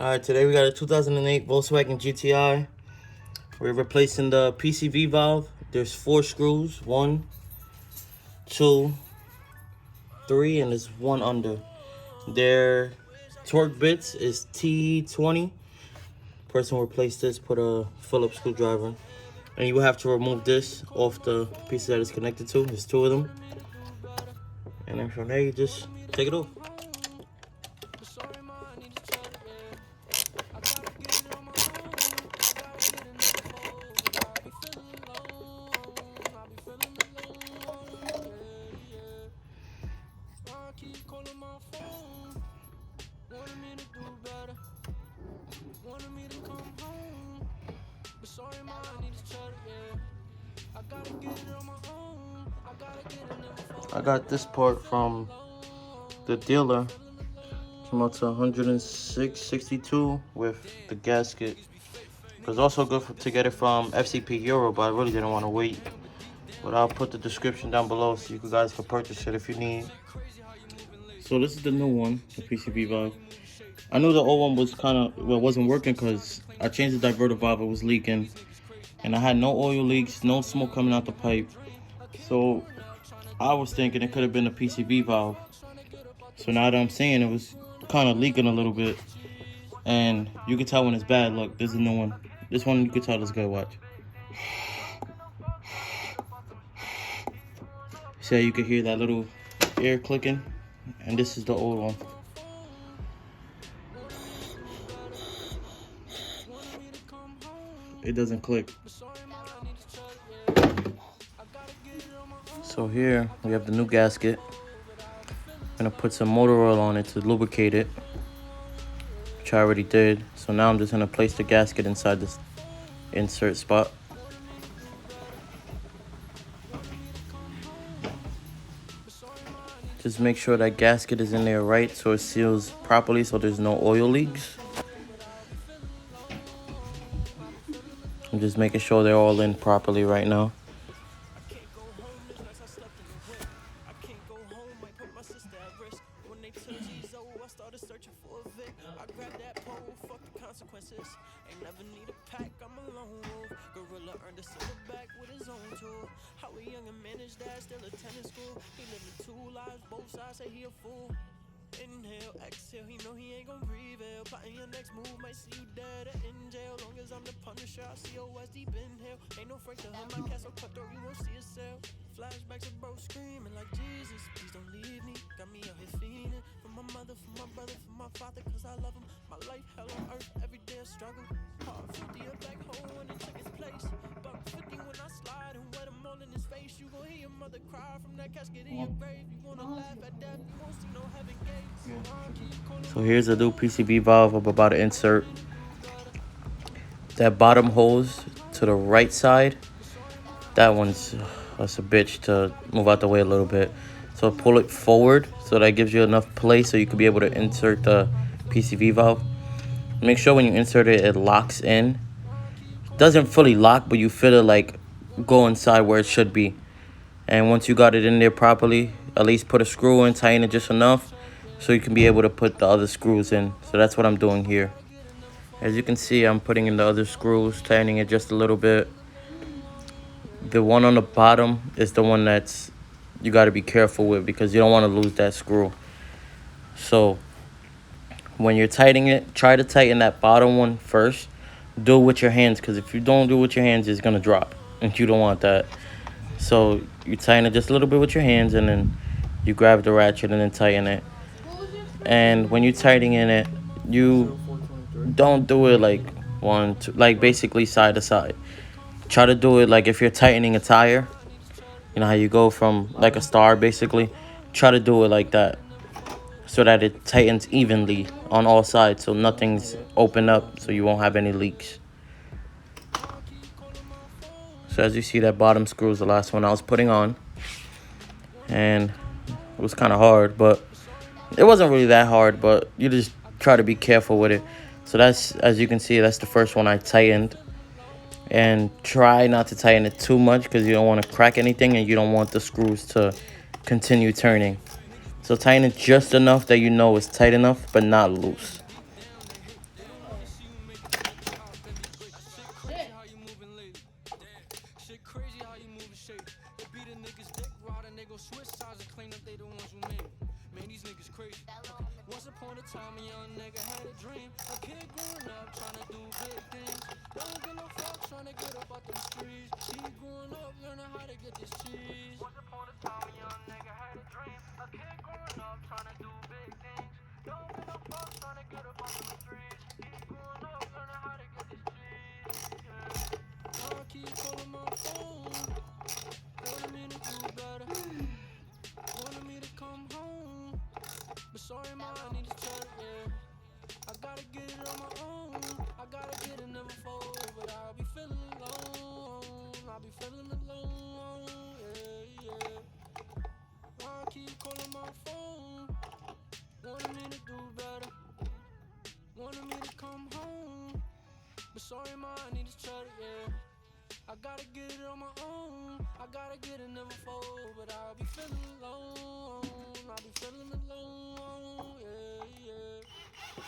Alright, today we got a 2008 Volkswagen GTI. We're replacing the PCV valve. There's 4 screws, 1, 2, 3, and there's 1 under. Their torque bits is T20. Person who replaced this put a Phillips screwdriver. And you will have to remove this off the pieces that it's connected to. There's 2 of them. And then from there you just take it off. I got this part from the dealer. Came out to 106.62 with the gasket. It was also good to get it from FCP Euro, but I really didn't want to wait. But I'll put the description down below so you guys can purchase it if you need. So this is the new one, the PCV valve. I knew the old one was wasn't working because I changed the diverter valve, it was leaking. And I had no oil leaks, no smoke coming out the pipe. So I was thinking it could have been a PCV valve. So now that I'm seeing it was kind of leaking a little bit. And you can tell when it's bad. Look, this is a new one. This one you can tell is good, watch. So you can hear that little air clicking. And this is the old one. It doesn't click. So here we have the new gasket. I'm gonna put some motor oil on it to lubricate it, which I already did. So now I'm just gonna place the gasket inside this insert spot. Just make sure that gasket is in there right so it seals properly so there's no oil leaks. I'm just making sure they're all in properly right now. Inhale, exhale, he know he ain't gon' breathe. Plotting your next move, might see you dead or in jail. Long as I'm the punisher, I see your West deep in hell. Ain't no freak to hunt my castle cutthroat, you won't see yourself. Flashbacks of bro screaming like Jesus, please don't leave me. Got me out here fiending for my mother, for my brother, for my father, cause I love him. My life, hell on earth, every day a struggle. Hard 50 a black hole when it took its place. Buck 50 when I slide and wet him all in his face. You gon' hear your mother cry from that casket in your grave. You wanna laugh at death, you won't see no heaven gates. So here's a new PCV valve I'm about to insert. That bottom hose to the right side, that's a bitch to move out the way a little bit. So pull it forward so that gives you enough place so you can be able to insert the PCV valve. Make sure when you insert it, it locks in. It doesn't fully lock, but you feel it like go inside where it should be. And once you got it in there properly, at least put a screw in, tighten it just enough so you can be able to put the other screws in. So that's what I'm doing here. As you can see, I'm putting in the other screws, tightening it just a little bit. The one on the bottom is the one that's you got to be careful with because you don't want to lose that screw. So when you're tightening it, try to tighten that bottom one first. Do it with your hands because if you don't do it with your hands, it's going to drop. And you don't want that. So you tighten it just a little bit with your hands and then you grab the ratchet and then tighten it. And when you're tightening it, you don't do it like like basically side to side. Try to do it like if you're tightening a tire. You know how you go from like a star basically. Try to do it like that so that it tightens evenly on all sides so nothing's open up so you won't have any leaks. So as you see, that bottom screw is the last one I was putting on. And it was kind of hard, but it wasn't really that hard, but you just try to be careful with it. So that's, as you can see, that's the first one I tightened. And try not to tighten it too much because you don't want to crack anything and you don't want the screws to continue turning. So tighten it just enough that you know it's tight enough, but not loose. dream. A kid growing up trying to do big things. Don't give no fuck trying to get up out them streets. He growing up learning how to get this cheese. Once upon a time a young nigga had a dream. A kid growing up trying to do big things. Don't give no fuck trying to get up out them streets. He growing up learning how to get this cheese. Yeah. I keep calling my phone. Wanted me to do better. Wanted me to come home. But sorry, ma, I need to check, yeah. I gotta get it on my own. I gotta get it, never fold. But I'll be feeling alone. I'll be feeling alone, yeah, yeah. I keep calling my phone. Wanted me to do better. Wanted me to come home. But sorry, ma, I need to check, yeah. I gotta get it on my own. I gotta get it, never fold. But I'll be feeling alone. I'll be feeling alone, yeah, yeah.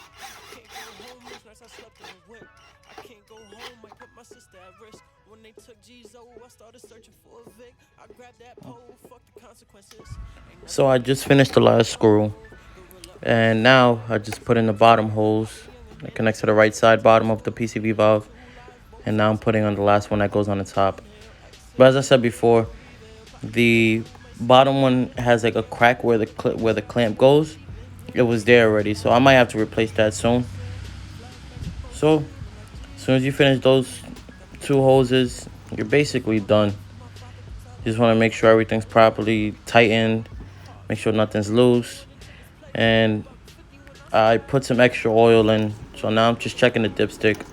Can't go home, those nights I slept in the whip. I can't go home, I put my sister at risk. When they took G's I started searching for a Vic. I grabbed that pole, fuck the consequences. So I just finished the last screw, and now I just put in the bottom holes. It connects to the right side bottom of the PCV valve, and now I'm putting on the last one that goes on the top. But as I said before, the bottom one has like a crack where the clamp goes. It was there already, so I might have to replace that soon. So as soon as you finish those two hoses, you're basically done. You just want to make sure everything's properly tightened, make sure nothing's loose. And I put some extra oil in, so now I'm just checking the dipstick,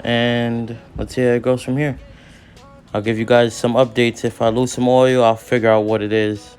and let's see how it goes from here. I'll give you guys some updates. If I lose some oil, I'll figure out what it is.